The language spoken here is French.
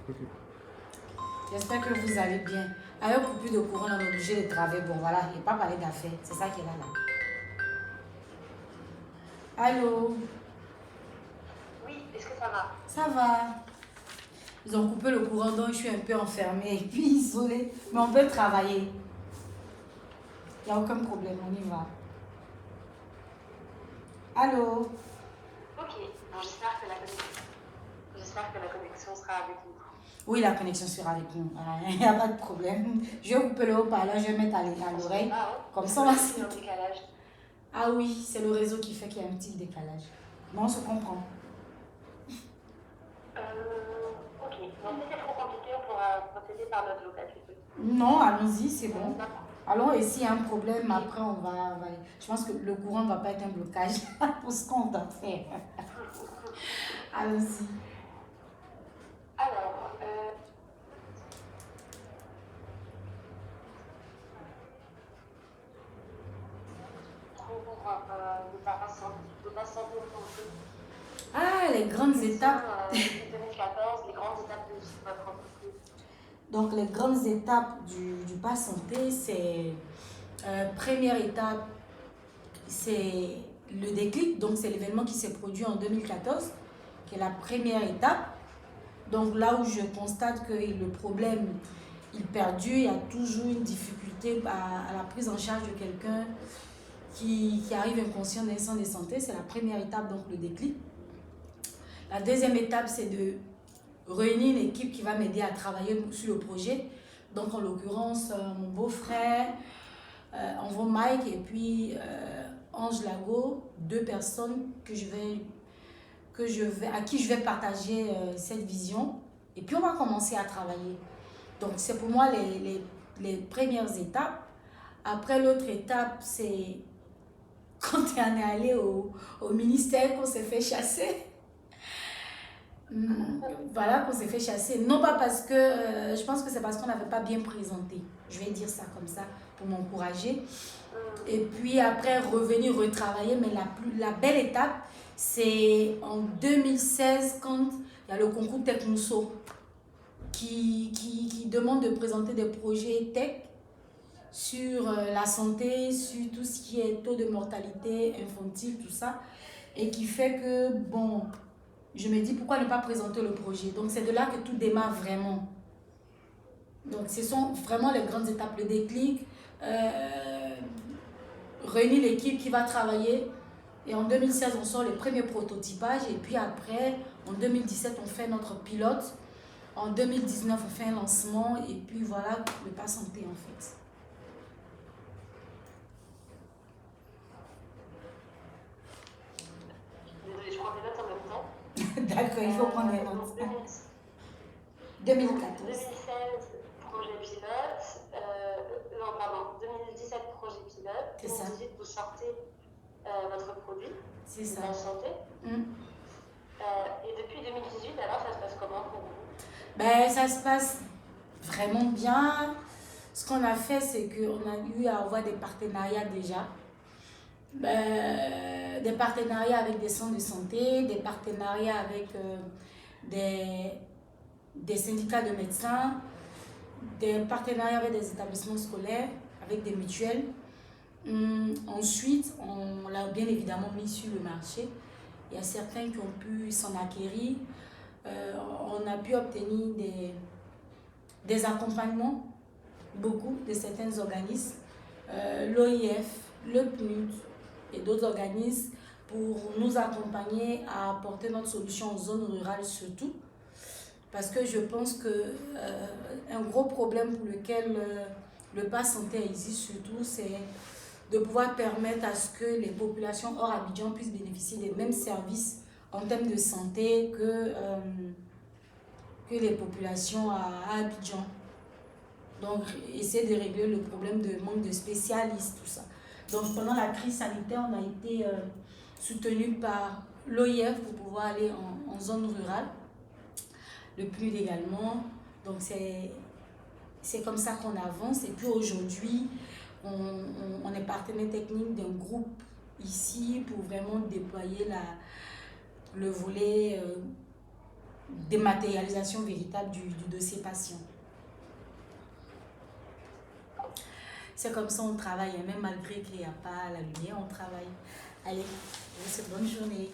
Ok. J'espère que vous allez bien. Avec coupure de courant, on est obligé de travailler. Bon, voilà, il n'est pas parler d'affaires. C'est ça qui est là. Allô? Oui, est-ce que ça va? Ça va? Ils ont coupé le courant, donc je suis un peu enfermée et puis isolée. Mais on peut travailler. Il n'y a aucun problème, on y va. Allô? Ok, bon, j'espère que la connexion sera avec nous. Oui, la connexion sera avec nous. Il n'y a pas de problème. Je vais couper le haut-parleur, je vais mettre à l'oreille. Comme ça, on va se... un décalage. Ah oui, c'est le réseau qui fait qu'il y a un petit décalage. Mais on se comprend. Ok, donc si c'est trop compliqué, on pourra procéder par notre local. Non, allons-y, c'est bon. Alors, et s'il y a un problème, après, on va... Je pense que le courant ne va pas être un blocage pour ce qu'on doit faire. Allons-y. Alors, pour le passant de santé. Ah, les grandes étapes. 2014, les grandes étapes de votre entreprise. Donc, les grandes étapes du pass santé, c'est... première étape, c'est le déclic. Donc, c'est l'événement qui s'est produit en 2014, qui est la première étape. Donc, là où je constate que le problème, il perdure, il y a toujours une difficulté à la prise en charge de quelqu'un qui arrive inconscient d'un centre de santé. C'est la première étape, donc le déclic. La deuxième étape, c'est de réunir une équipe qui va m'aider à travailler sur le projet. Donc, en l'occurrence, mon beau-frère, Envo Mike et puis Ange Lago, deux personnes à qui je vais partager cette vision. Et puis, on va commencer à travailler. Donc, c'est pour moi les premières étapes. Après, l'autre étape, c'est quand on est allé au ministère, qu'on s'est fait chasser. Voilà, qu'on s'est fait chasser. Non pas parce que, je pense que c'est parce qu'on n'avait pas bien présenté. Je vais dire ça comme ça pour m'encourager. Et puis après, revenir retravailler. Mais la belle étape, c'est en 2016 quand il y a le concours Technoso qui demande de présenter des projets tech sur la santé, sur tout ce qui est taux de mortalité infantile, tout ça. Et qui fait que, bon, je me dis pourquoi ne pas présenter le projet. Donc c'est de là que tout démarre vraiment. Donc ce sont vraiment les grandes étapes, le déclic, réunir l'équipe qui va travailler. Et en 2016, on sort les premiers prototypages. Et puis après, en 2017, on fait notre pilote. En 2019, on fait un lancement. Et puis voilà, le pas santé en fait. Désolée, je prends des notes en même temps. D'accord, il faut prendre des notes. 2014. 2016, projet pilote. Non, pardon, 2017, projet pilote. C'est ça. 2018, vous sortez votre produit. C'est ça. La santé. Et depuis 2018, alors, ça se passe comment pour vous? Ben, ça se passe vraiment bien. Ce qu'on a fait, c'est qu'on a eu à avoir des partenariats déjà. Des partenariats avec des centres de santé, des partenariats avec des syndicats de médecins, des partenariats avec des établissements scolaires, avec des mutuelles. Ensuite, on l'a bien évidemment mis sur le marché. Il y a certains qui ont pu s'en acquérir. On a pu obtenir des accompagnements, beaucoup de certains organismes, l'OIF, le PNUD et d'autres organismes pour nous accompagner à apporter notre solution en zone rurale surtout. Parce que je pense qu'un gros problème pour lequel le pass santé existe surtout, c'est de pouvoir permettre à ce que les populations hors Abidjan puissent bénéficier des mêmes services en termes de santé que les populations à Abidjan. Donc, essayer de régler le problème de manque de spécialistes, tout ça. Donc, pendant la crise sanitaire, on a été soutenu par l'OIF pour pouvoir aller en zone rurale, le PNUD également. Donc, c'est comme ça qu'on avance. Et puis aujourd'hui, on est partenaire technique d'un groupe ici pour vraiment déployer le volet dématérialisation véritable du dossier patient. C'est comme ça on travaille, même malgré qu'il n'y a pas la lumière, on travaille. Allez, je vous souhaite bonne journée.